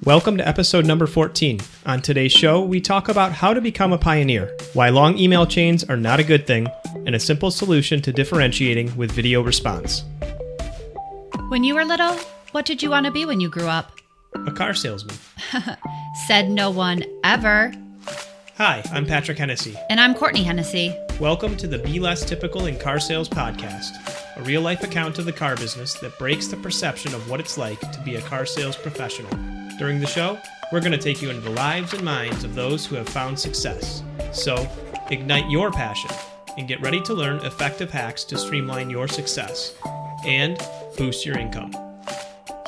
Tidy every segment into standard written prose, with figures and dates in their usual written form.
Welcome to episode number 14. On today's show, we talk about how to become a pioneer, why long email chains are not a good thing, and a simple solution to differentiating with video response. When you were little, what did you want to be when you grew up? A car salesman. Said no one ever. Hi, I'm Patrick Hennessy. And I'm Courtney Hennessy. Welcome to the Be Less Typical in Car Sales podcast, a real-life account of the car business that breaks the perception of what it's like to be a car sales professional. During the show, we're going to take you into the lives and minds of those who have found success. So, ignite your passion and get ready to learn effective hacks to streamline your success and boost your income.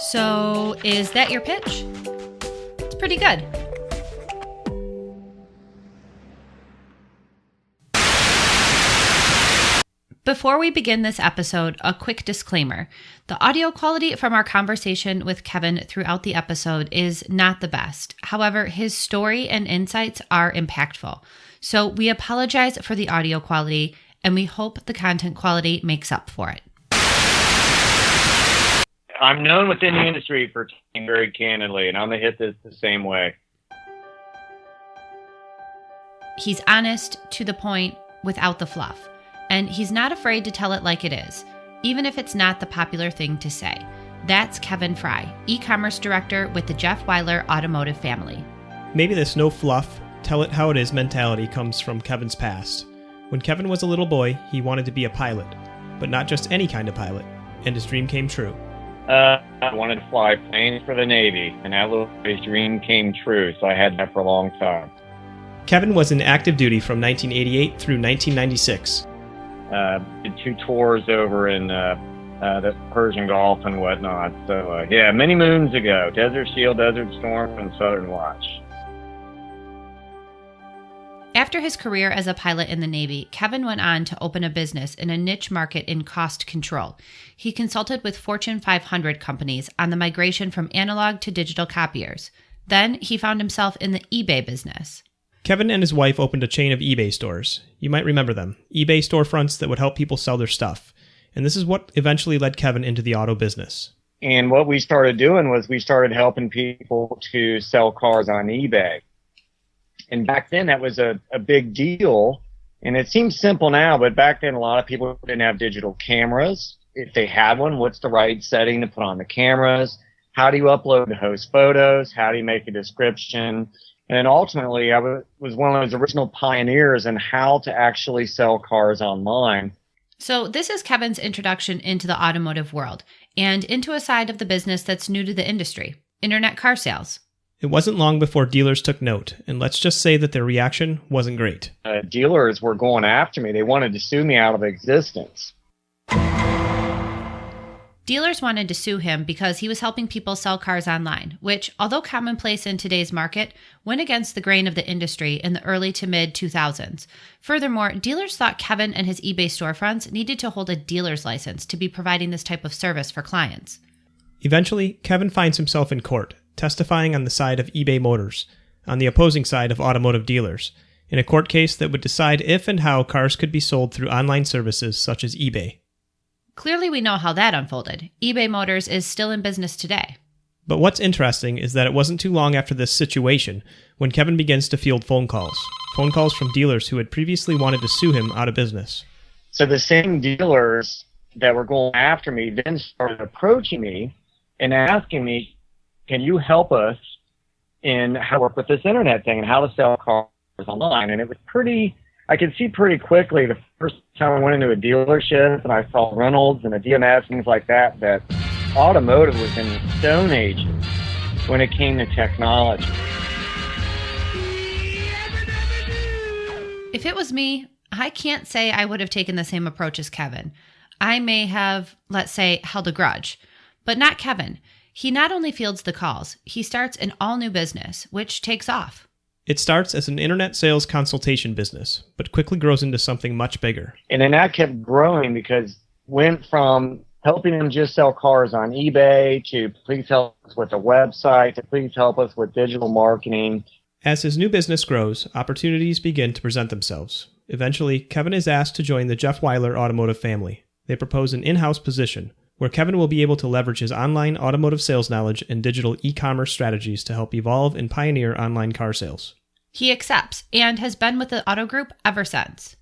So, is that your pitch? It's pretty good. Before we begin this episode, a quick disclaimer. The audio quality from our conversation with Kevin throughout the episode is not the best. However, his story and insights are impactful. So we apologize for the audio quality, and we hope the content quality makes up for it. I'm known within the industry for talking very candidly, and I'm going to hit this the same way. He's honest, to the point, without the fluff. And he's not afraid to tell it like it is, even if it's not the popular thing to say. That's Kevin Fry, e-commerce director with the Jeff Wyler Automotive family. Maybe this no fluff, tell it how it is mentality comes from Kevin's past. When Kevin was a little boy, he wanted to be a pilot, but not just any kind of pilot, and his dream came true. I wanted to fly planes for the Navy, and that little boy's dream came true, so I had that for a long time. Kevin was in active duty from 1988 through 1996. Did 2 tours over in the Persian Gulf and whatnot. So, many moons ago. Desert Shield, Desert Storm, and Southern Watch. After his career as a pilot in the Navy, Kevin went on to open a business in a niche market in cost control. He consulted with Fortune 500 companies on the migration from analog to digital copiers. Then he found himself in the eBay business. Kevin and his wife opened a chain of eBay stores. You might remember them, eBay storefronts that would help people sell their stuff. And this is what eventually led Kevin into the auto business. And what we started doing was we started helping people to sell cars on eBay. And back then that was a big deal. And it seems simple now, but back then a lot of people didn't have digital cameras. If they had one, what's the right setting to put on the cameras? How do you upload the host photos? How do you make a description? And ultimately, I was one of those original pioneers in how to actually sell cars online. So this is Kevin's introduction into the automotive world and into a side of the business that's new to the industry, internet car sales. It wasn't long before dealers took note, and let's just say that their reaction wasn't great. Dealers were going after me. They wanted to sue me out of existence. Dealers wanted to sue him because he was helping people sell cars online, which, although commonplace in today's market, went against the grain of the industry in the early to mid-2000s. Furthermore, dealers thought Kevin and his eBay storefronts needed to hold a dealer's license to be providing this type of service for clients. Eventually, Kevin finds himself in court, testifying on the side of eBay Motors, on the opposing side of automotive dealers, in a court case that would decide if and how cars could be sold through online services such as eBay. Clearly, we know how that unfolded. eBay Motors is still in business today. But what's interesting is that it wasn't too long after this situation when Kevin begins to field phone calls from dealers who had previously wanted to sue him out of business. So the same dealers that were going after me then started approaching me and asking me, can you help us in how to work with this internet thing and how to sell cars online? And it was I could see pretty quickly the first time I went into a dealership and I saw Reynolds and a DMS, things like that automotive was in the Stone Ages when it came to technology. If it was me, I can't say I would have taken the same approach as Kevin. I may have, let's say, held a grudge, but not Kevin. He not only fields the calls, he starts an all-new business, which takes off. It starts as an internet sales consultation business, but quickly grows into something much bigger. And then that kept growing because went from helping them just sell cars on eBay to please help us with a website to please help us with digital marketing. As his new business grows, opportunities begin to present themselves. Eventually, Kevin is asked to join the Jeff Wyler Automotive family. They propose an in-house position, where Kevin will be able to leverage his online automotive sales knowledge and digital e-commerce strategies to help evolve and pioneer online car sales. He accepts and has been with the Auto Group ever since.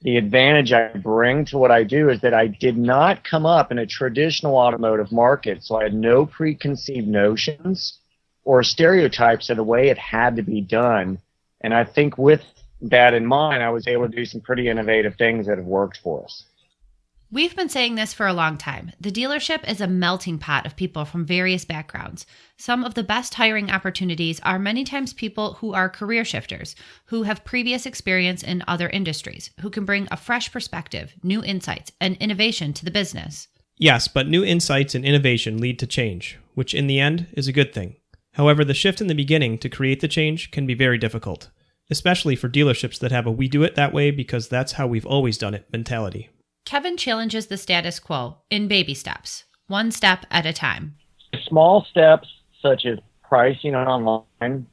The advantage I bring to what I do is that I did not come up in a traditional automotive market, so I had no preconceived notions or stereotypes of the way it had to be done. And I think with that in mind, I was able to do some pretty innovative things that have worked for us. We've been saying this for a long time. The dealership is a melting pot of people from various backgrounds. Some of the best hiring opportunities are many times people who are career shifters, who have previous experience in other industries, who can bring a fresh perspective, new insights, and innovation to the business. Yes, but new insights and innovation lead to change, which in the end is a good thing. However, the shift in the beginning to create the change can be very difficult, especially for dealerships that have a "we do it that way because that's how we've always done it" mentality. Kevin challenges the status quo in baby steps, one step at a time. Small steps such as pricing online,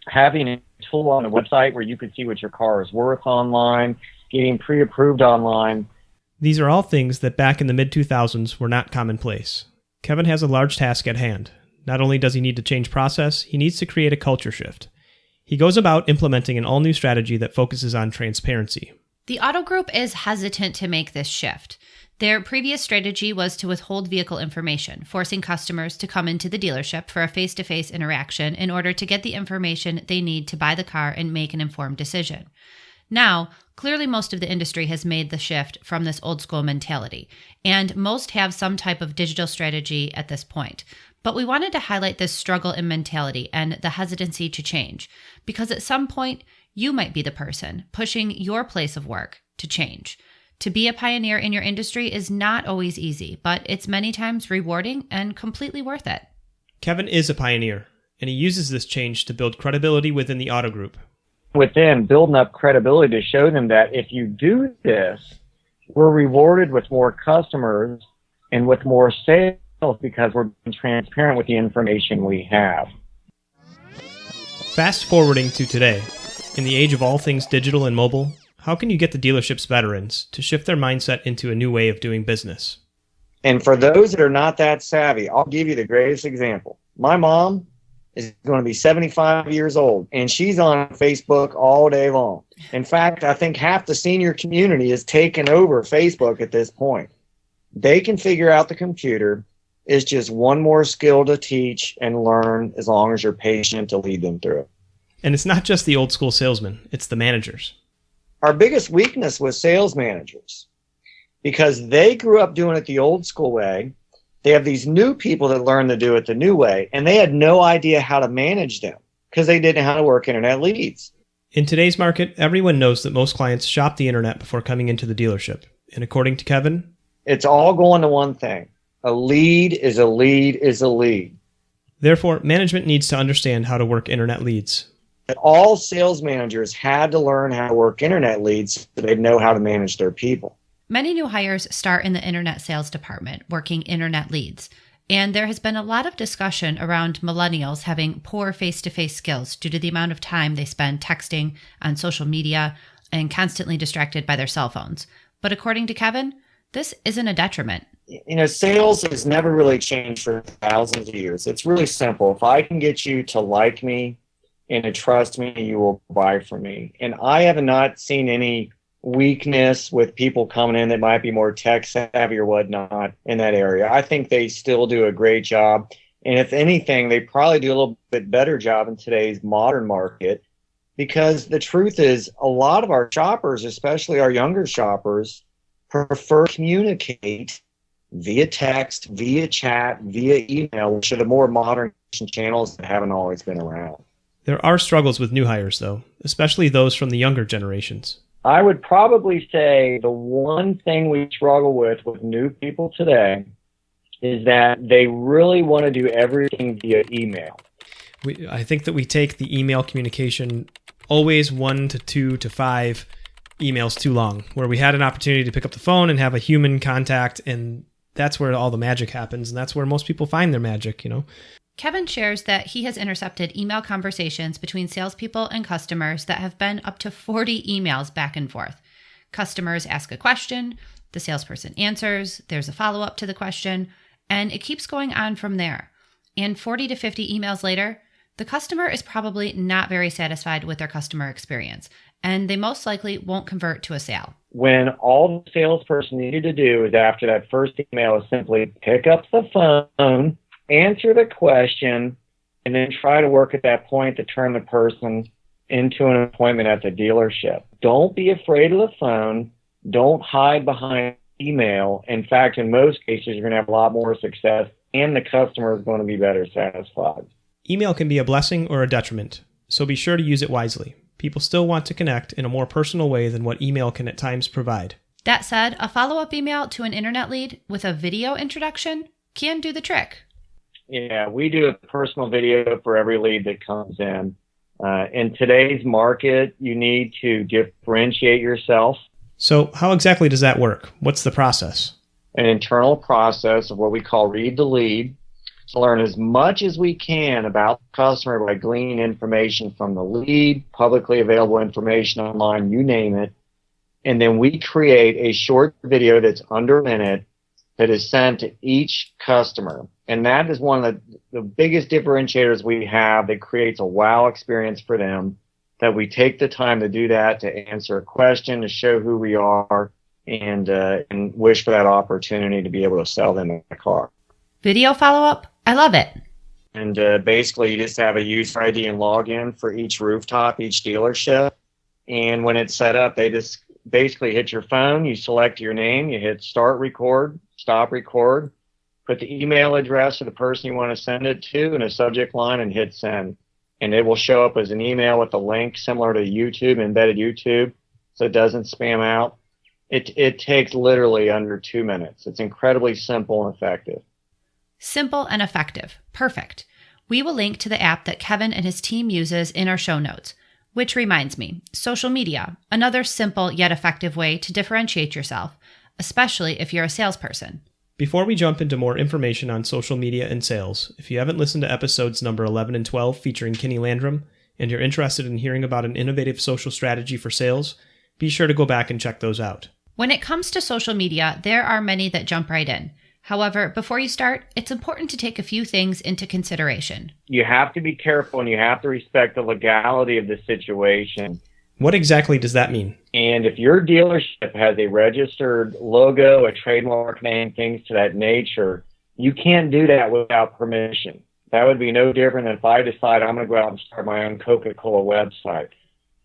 having a tool on the website where you could see what your car is worth online, getting pre-approved online. These are all things that back in the mid-2000s were not commonplace. Kevin has a large task at hand. Not only does he need to change process, he needs to create a culture shift. He goes about implementing an all-new strategy that focuses on transparency. The Auto Group is hesitant to make this shift. Their previous strategy was to withhold vehicle information, forcing customers to come into the dealership for a face-to-face interaction in order to get the information they need to buy the car and make an informed decision. Now, clearly most of the industry has made the shift from this old school mentality, and most have some type of digital strategy at this point. But we wanted to highlight this struggle in mentality and the hesitancy to change, because at some point, you might be the person pushing your place of work to change. To be a pioneer in your industry is not always easy, but it's many times rewarding and completely worth it. Kevin is a pioneer, and he uses this change to build credibility within the Auto Group. Within building up credibility to show them that if you do this, we're rewarded with more customers and with more sales because we're being transparent with the information we have. Fast forwarding to today, in the age of all things digital and mobile, how can you get the dealership's veterans to shift their mindset into a new way of doing business? And for those that are not that savvy, I'll give you the greatest example. My mom is going to be 75 years old, and she's on Facebook all day long. In fact, I think half the senior community has taken over Facebook at this point. They can figure out the computer. It's just one more skill to teach and learn as long as you're patient to lead them through it. And it's not just the old school salesmen, it's the managers. Our biggest weakness was sales managers because they grew up doing it the old school way. They have these new people that learn to do it the new way, and they had no idea how to manage them because they didn't know how to work internet leads. In today's market, everyone knows that most clients shop the internet before coming into the dealership. And according to Kevin, it's all going to one thing. A lead is a lead is a lead. Therefore, management needs to understand how to work internet leads. All sales managers had to learn how to work internet leads so they'd know how to manage their people. Many new hires start in the internet sales department, working internet leads. And there has been a lot of discussion around millennials having poor face-to-face skills due to the amount of time they spend texting on social media and constantly distracted by their cell phones. But according to Kevin, this isn't a detriment. You know, sales has never really changed for thousands of years. It's really simple. If I can get you to like me and to trust me, you will buy from me. And I have not seen any weakness with people coming in that might be more tech savvy or whatnot in that area. I think they still do a great job. And if anything, they probably do a little bit better job in today's modern market, because the truth is a lot of our shoppers, especially our younger shoppers, prefer to communicate via text, via chat, via email, which are the more modern channels that haven't always been around. There are struggles with new hires, though, especially those from the younger generations. I would probably say the one thing we struggle with new people today is that they really want to do everything via email. I think that we take the email communication always 1 to 2 to 5 emails too long, where we had an opportunity to pick up the phone and have a human contact, and that's where all the magic happens, and that's where most people find their magic, you know. Kevin shares that he has intercepted email conversations between salespeople and customers that have been up to 40 emails back and forth. Customers ask a question, the salesperson answers, there's a follow-up to the question, and it keeps going on from there. And 40 to 50 emails later, the customer is probably not very satisfied with their customer experience, and they most likely won't convert to a sale. When all the salesperson needed to do is after that first email is simply pick up the phone, answer the question, and then try to work at that point to turn the person into an appointment at the dealership. Don't be afraid of the phone. Don't hide behind email. In fact, in most cases, you're going to have a lot more success, and the customer is going to be better satisfied. Email can be a blessing or a detriment, so be sure to use it wisely. People still want to connect in a more personal way than what email can at times provide. That said, a follow-up email to an internet lead with a video introduction can do the trick. Yeah, we do a personal video for every lead that comes in. In today's market, you need to differentiate yourself. So how exactly does that work? What's the process? An internal process of what we call read the lead, to learn as much as we can about the customer by gleaning information from the lead, publicly available information online, you name it. And then we create a short video that's under a minute that is sent to each customer. And that is one of the biggest differentiators we have that creates a wow experience for them, that we take the time to do that, to answer a question, to show who we are, and wish for that opportunity to be able to sell them a car. Video follow-up? I love it. And basically, you just have a user ID and login for each rooftop, each dealership. And when it's set up, they just basically hit your phone, you select your name, you hit start record, stop record, put the email address of the person you want to send it to in a subject line, and hit send. And it will show up as an email with a link similar to YouTube, embedded YouTube, so it doesn't spam out. It takes literally under 2 minutes. It's incredibly simple and effective. Simple and effective. Perfect. We will link to the app that Kevin and his team uses in our show notes. Which reminds me, social media, another simple yet effective way to differentiate yourself, especially if you're a salesperson. Before we jump into more information on social media and sales, if you haven't listened to episodes number 11 and 12 featuring Kenny Landrum, and you're interested in hearing about an innovative social strategy for sales, be sure to go back and check those out. When it comes to social media, there are many that jump right in. However, before you start, it's important to take a few things into consideration. You have to be careful, and you have to respect the legality of the situation. What exactly does that mean? And if your dealership has a registered logo, a trademark name, things to that nature, you can't do that without permission. That would be no different than if I decide I'm going to go out and start my own Coca-Cola website.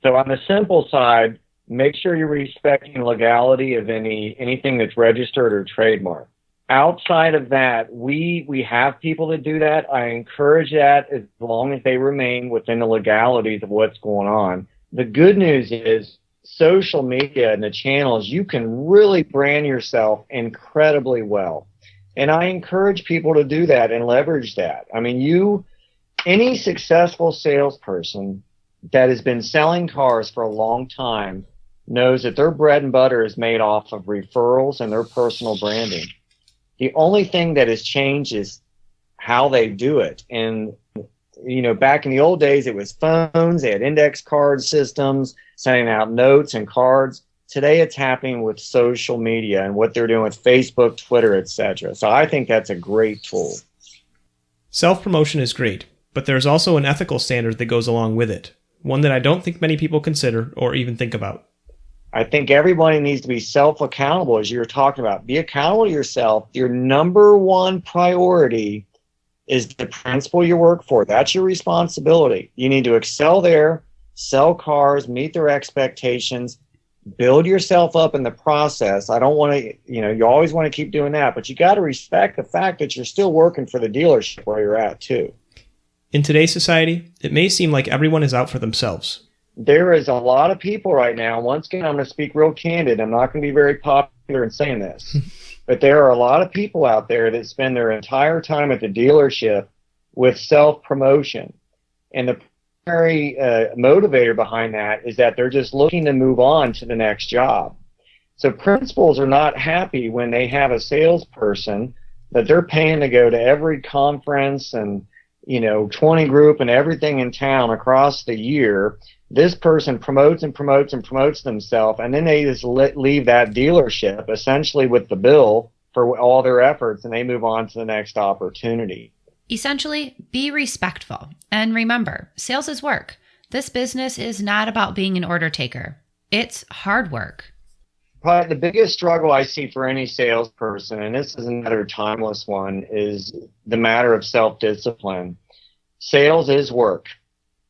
So on the simple side, make sure you're respecting legality of anything that's registered or trademarked. Outside of that, we have people that do that. I encourage that as long as they remain within the legalities of what's going on. The good news is social media and the channels, you can really brand yourself incredibly well. And I encourage people to do that and leverage that. I mean, any successful salesperson that has been selling cars for a long time knows that their bread and butter is made off of referrals and their personal branding. The only thing that has changed is how they do it. And, back in the old days, it was phones. They had index card systems, sending out notes and cards. Today, it's happening with social media and what they're doing with Facebook, Twitter, etc. So I think that's a great tool. Self-promotion is great, but there's also an ethical standard that goes along with it, one that I don't think many people consider or even think about. I think everybody needs to be self-accountable, as you were talking about. Be accountable to yourself. Your number one priority is the principal you work for. That's your responsibility. You need to excel there, sell cars, meet their expectations, build yourself up in the process. I don't want to, you always want to keep doing that, but you got to respect the fact that you're still working for the dealership where you're at too. In today's society, it may seem like everyone is out for themselves. There is a lot of people right now. Once again, I'm going to speak real candid. I'm not going to be very popular in saying this, but there are a lot of people out there that spend their entire time at the dealership with self-promotion. And the primary motivator behind that is that they're just looking to move on to the next job. So principals are not happy when they have a salesperson that they're paying to go to every conference and 20 group and everything in town across the year. This person promotes and promotes and promotes themselves, and then they just leave that dealership essentially with the bill for all their efforts, and they move on to the next opportunity. Essentially, be respectful. And remember, sales is work. This business is not about being an order taker. It's hard work. Probably the biggest struggle I see for any salesperson, and this is another timeless one, is the matter of self-discipline. Sales is work.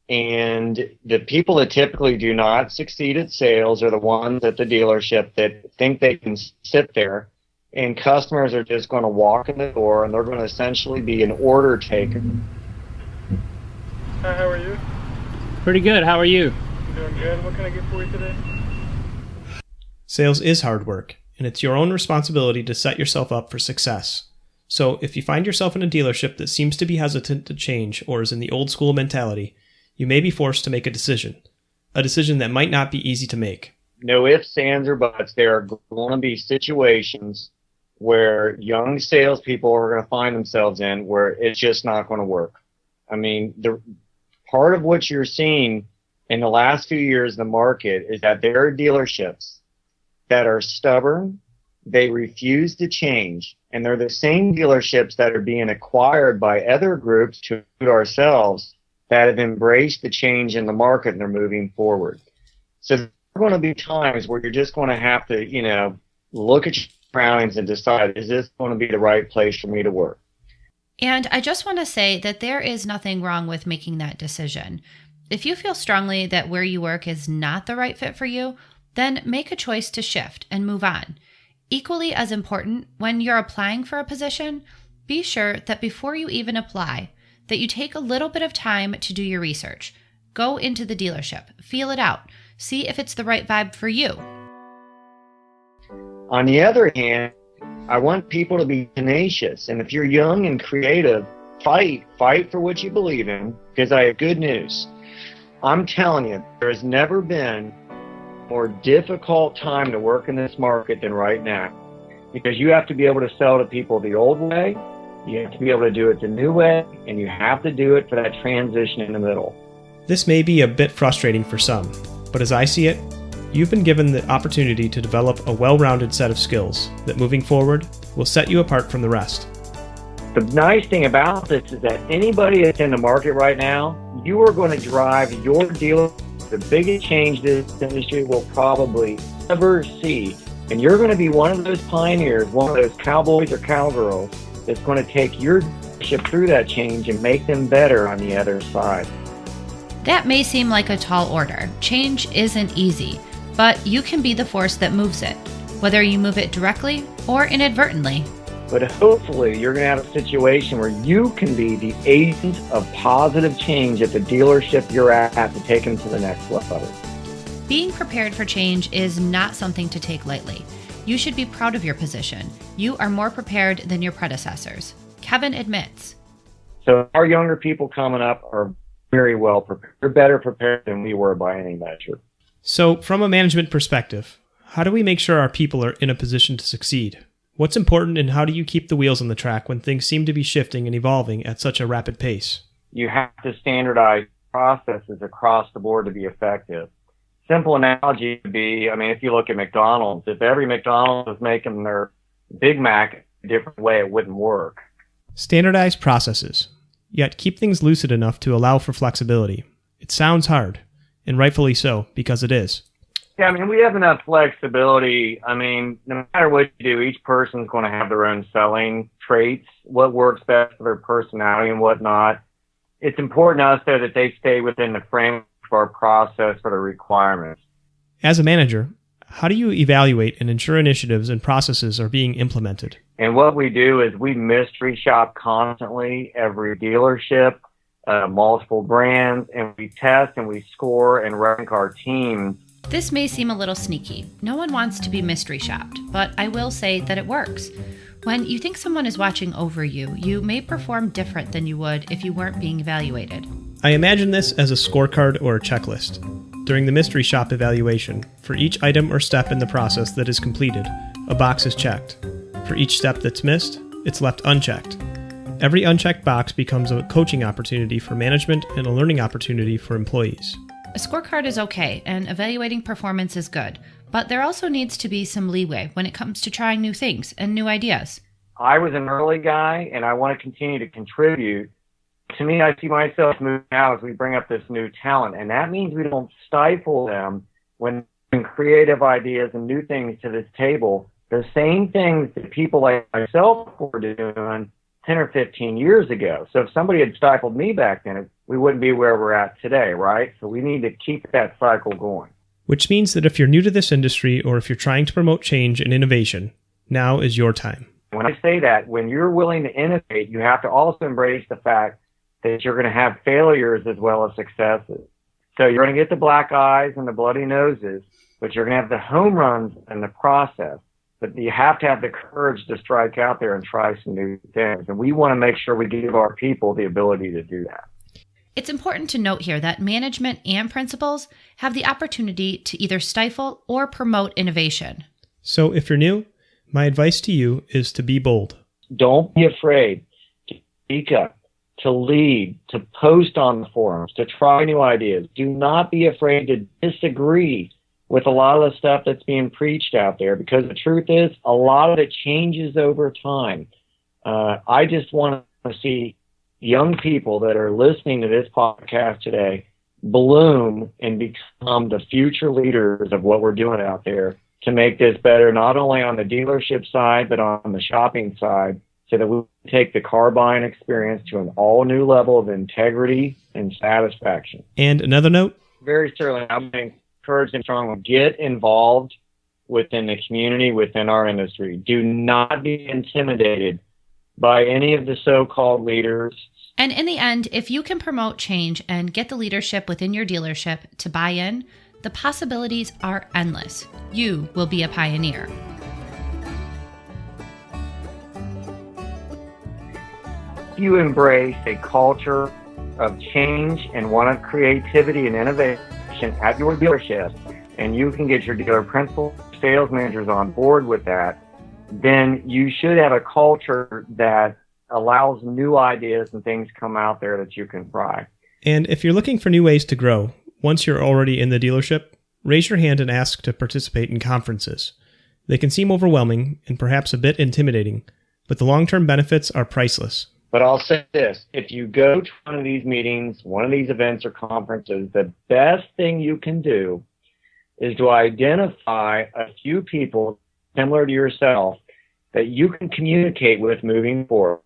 And the people that typically do not succeed at sales are the ones at the dealership that think they can sit there and customers are just going to walk in the door and they're going to essentially be an order taker. Hi, how are you? Pretty good. How are you? Doing good. What can I get for you today? Sales is hard work, and it's your own responsibility to set yourself up for success. So if you find yourself in a dealership that seems to be hesitant to change or is in the old school mentality, you may be forced to make a decision that might not be easy to make. No ifs, ands, or buts. There are going to be situations where young salespeople are going to find themselves in where it's just not going to work. I mean, the part of what you're seeing in the last few years in the market is that there are dealerships that are stubborn, they refuse to change, and they're the same dealerships that are being acquired by other groups to ourselves that have embraced the change in the market and they're moving forward. So there are going to be times where you're just going to have to, look at your surroundings and decide, is this going to be the right place for me to work? And I just want to say that there is nothing wrong with making that decision. If you feel strongly that where you work is not the right fit for you, then make a choice to shift and move on. Equally as important, when you're applying for a position, be sure that before you even apply, that you take a little bit of time to do your research. Go into the dealership, feel it out, see if it's the right vibe for you. On the other hand, I want people to be tenacious. And if you're young and creative, fight for what you believe in, because I have good news. I'm telling you, there has never been a more difficult time to work in this market than right now. Because you have to be able to sell to people the old way, you have to be able to do it the new way, and you have to do it for that transition in the middle. This may be a bit frustrating for some, but as I see it, you've been given the opportunity to develop a well-rounded set of skills that moving forward will set you apart from the rest. The nice thing about this is that anybody that's in the market right now, you are going to drive your dealer the biggest change this industry will probably ever see. And you're going to be one of those pioneers, one of those cowboys or cowgirls that's going to take your ship through that change and make them better on the other side. That may seem like a tall order. Change isn't easy, but you can be the force that moves it, whether you move it directly or inadvertently. But hopefully you're going to have a situation where you can be the agent of positive change at the dealership you're at to take them to the next level. Being prepared for change is not something to take lightly. You should be proud of your position. You are more prepared than your predecessors. Kevin admits. So our younger people coming up are very well prepared. They're better prepared than we were by any measure. So from a management perspective, how do we make sure our people are in a position to succeed? What's important and how do you keep the wheels on the track when things seem to be shifting and evolving at such a rapid pace? You have to standardize processes across the board to be effective. Simple analogy would be, if you look at McDonald's, if every McDonald's was making their Big Mac a different way, it wouldn't work. Standardize processes, yet keep things lucid enough to allow for flexibility. It sounds hard, and rightfully so, because it is. Yeah, we have enough flexibility. No matter what you do, each person's going to have their own selling traits, what works best for their personality and whatnot. It's important to us, though, that they stay within the framework of our process for the requirements. As a manager, how do you evaluate and ensure initiatives and processes are being implemented? And what we do is we mystery shop constantly, every dealership, multiple brands, and we test and we score and rank our teams. This may seem a little sneaky. No one wants to be mystery shopped, but I will say that it works. When you think someone is watching over you, you may perform different than you would if you weren't being evaluated. I imagine this as a scorecard or a checklist. During the mystery shop evaluation, for each item or step in the process that is completed, a box is checked. For each step that's missed, it's left unchecked. every unchecked box becomes a coaching opportunity for management and a learning opportunity for employees. A scorecard is okay, and evaluating performance is good, but there also needs to be some leeway when it comes to trying new things and new ideas. I was an early guy, and I want to continue to contribute. To me, I see myself moving out as we bring up this new talent, and that means we don't stifle them when bring creative ideas and new things to this table. The same things that people like myself were doing 10 or 15 years ago. So if somebody had stifled me back then, we wouldn't be where we're at today, right? So we need to keep that cycle going. Which means that if you're new to this industry or if you're trying to promote change and innovation, now is your time. When I say that, when you're willing to innovate, you have to also embrace the fact that you're going to have failures as well as successes. So you're going to get the black eyes and the bloody noses, but you're going to have the home runs in the process. But you have to have the courage to strike out there and try some new things. And we want to make sure we give our people the ability to do that. It's important to note here that management and principals have the opportunity to either stifle or promote innovation. So if you're new, my advice to you is to be bold. Don't be afraid to speak up, to lead, to post on the forums, to try new ideas. Do not be afraid to disagree with a lot of the stuff that's being preached out there, because the truth is a lot of it changes over time. I just want to see young people that are listening to this podcast today bloom and become the future leaders of what we're doing out there to make this better, not only on the dealership side, but on the shopping side, so that we take the car buying experience to an all new level of integrity and satisfaction. And another note? Very certainly, I'm encourage them strongly, get involved within the community, within our industry. Do not be intimidated by any of the so-called leaders. And in the end, if you can promote change and get the leadership within your dealership to buy in, the possibilities are endless. You will be a pioneer. If you embrace a culture of change and want creativity and innovation at your dealership, and you can get your dealer principals, sales managers on board with that, then you should have a culture that allows new ideas and things come out there that you can try. And if you're looking for new ways to grow, once you're already in the dealership, raise your hand and ask to participate in conferences. They can seem overwhelming and perhaps a bit intimidating, but the long-term benefits are priceless. But I'll say this, if you go to one of these meetings, one of these events or conferences, the best thing you can do is to identify a few people similar to yourself that you can communicate with moving forward.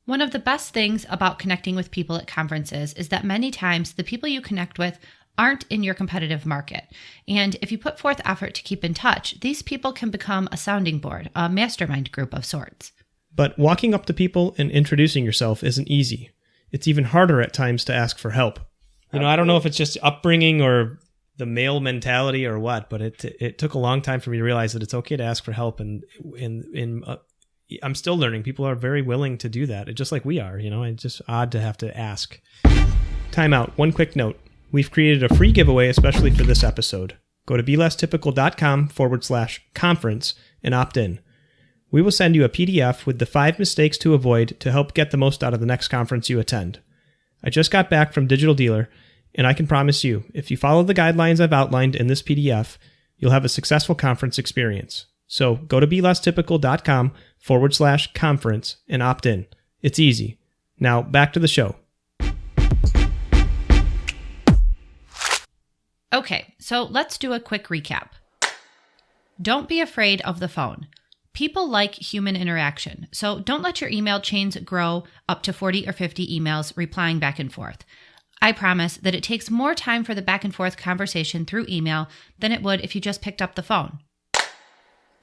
One of the best things about connecting with people at conferences is that many times the people you connect with aren't in your competitive market. And if you put forth effort to keep in touch, these people can become a sounding board, a mastermind group of sorts. But walking up to people and introducing yourself isn't easy. It's even harder at times to ask for help. You know, I don't know if it's just upbringing or the male mentality or what, but it took a long time for me to realize that it's okay to ask for help. And I'm still learning. People are very willing to do that, just like we are. You know, it's just odd to have to ask. Time out. One quick note. We've created a free giveaway especially for this episode. Go to belesstypical.com/conference and opt in. We will send you a PDF with the 5 mistakes to avoid to help get the most out of the next conference you attend. I just got back from Digital Dealer, and I can promise you, if you follow the guidelines I've outlined in this PDF, you'll have a successful conference experience. So go to belesstypical.com/conference and opt in. It's easy. Now back to the show. Okay, so let's do a quick recap. Don't be afraid of the phone. People like human interaction, so don't let your email chains grow up to 40 or 50 emails replying back and forth. I promise that it takes more time for the back and forth conversation through email than it would if you just picked up the phone.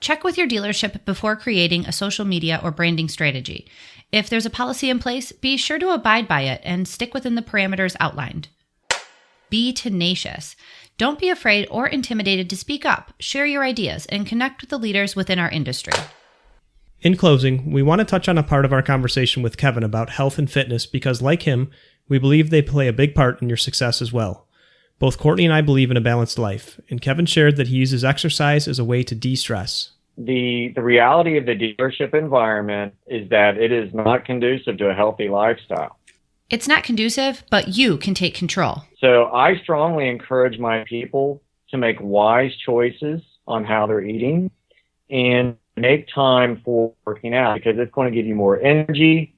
Check with your dealership before creating a social media or branding strategy. If there's a policy in place, be sure to abide by it and stick within the parameters outlined. Be tenacious. Don't be afraid or intimidated to speak up, share your ideas, and connect with the leaders within our industry. In closing, we want to touch on a part of our conversation with Kevin about health and fitness because, like him, we believe they play a big part in your success as well. Both Courtney and I believe in a balanced life, and Kevin shared that he uses exercise as a way to de-stress. the reality of the dealership environment is that it is not conducive to a healthy lifestyle. It's not conducive, but you can take control. So I strongly encourage my people to make wise choices on how they're eating and make time for working out, because it's going to give you more energy.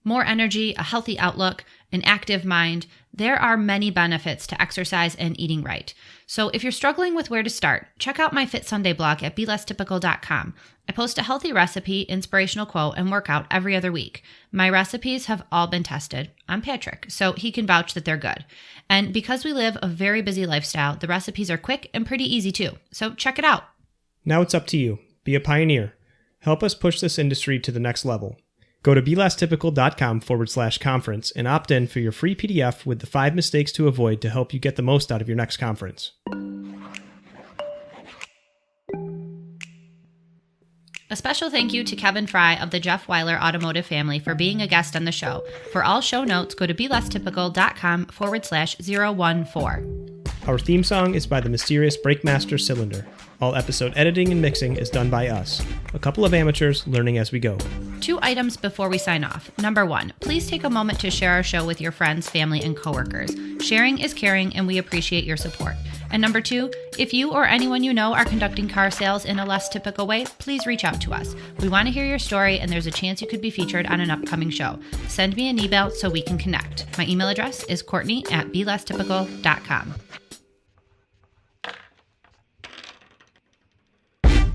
More energy, a healthy outlook, an active mind. There are many benefits to exercise and eating right. So if you're struggling with where to start, check out my Fit Sunday blog at belesstypical.com. I post a healthy recipe, inspirational quote, and workout every other week. My recipes have all been tested on Patrick, so he can vouch that they're good. And because we live a very busy lifestyle, the recipes are quick and pretty easy too. So check it out. Now it's up to you. Be a pioneer. Help us push this industry to the next level. Go to belesstypical.com/conference and opt in for your free PDF with the 5 mistakes to avoid to help you get the most out of your next conference. A special thank you to Kevin Fry of the Jeff Weiler Automotive family for being a guest on the show. For all show notes, go to belesstypical.com/014. Our theme song is by the mysterious Breakmaster Cylinder. All episode editing and mixing is done by us, a couple of amateurs learning as we go. 2 items before we sign off. Number 1, please take a moment to share our show with your friends, family, and coworkers. Sharing is caring, and we appreciate your support. And number 2, if you or anyone you know are conducting car sales in a less typical way, please reach out to us. We want to hear your story, and there's a chance you could be featured on an upcoming show. Send me an email so we can connect. My email address is courtney@belesstypical.com.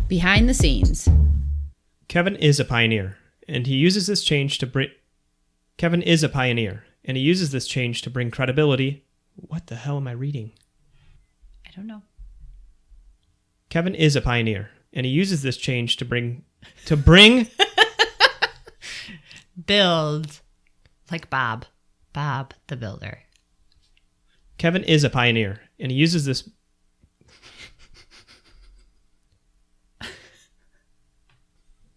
Behind the scenes. Kevin is a pioneer, and he uses this change to bring credibility. What the hell am I reading? I don't know. Kevin is a pioneer, and he uses this change to bring Build. Like Bob the Builder. Kevin is a pioneer, and he uses this.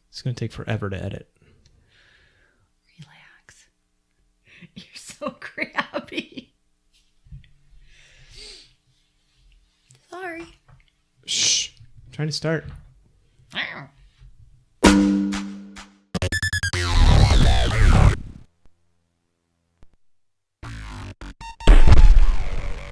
It's going to take forever to edit. Relax. You're so crabby. Sorry. Shh. I'm trying to start.